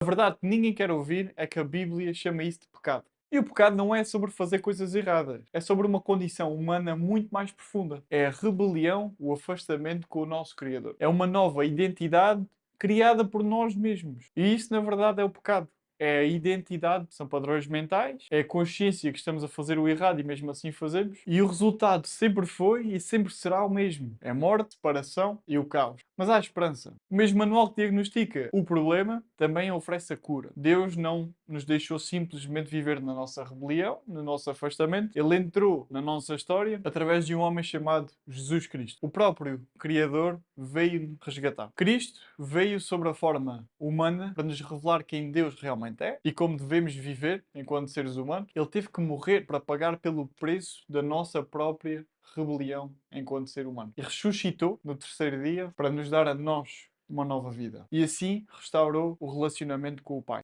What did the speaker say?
A verdade que ninguém quer ouvir é que a Bíblia chama isso de pecado. E o pecado não é sobre fazer coisas erradas. É sobre uma condição humana muito mais profunda. É a rebelião, o afastamento com o nosso Criador. É uma nova identidade criada por nós mesmos. E isso, na verdade, é o pecado. É a identidade, são padrões mentais, é a consciência que estamos a fazer o errado e mesmo assim fazemos. E o resultado sempre foi e sempre será o mesmo. É morte, separação e o caos. Mas há esperança. O mesmo manual que diagnostica o problema também oferece a cura. Deus não nos deixou simplesmente viver na nossa rebelião, no nosso afastamento. Ele entrou na nossa história através de um homem chamado Jesus Cristo. O próprio Criador veio resgatar. Cristo veio sobre a forma humana para nos revelar quem Deus realmente é e como devemos viver enquanto seres humanos. Ele teve que morrer para pagar pelo preço da nossa própria rebelião enquanto ser humano. E ressuscitou no terceiro dia para nos dar a nós uma nova vida. E assim restaurou o relacionamento com o Pai.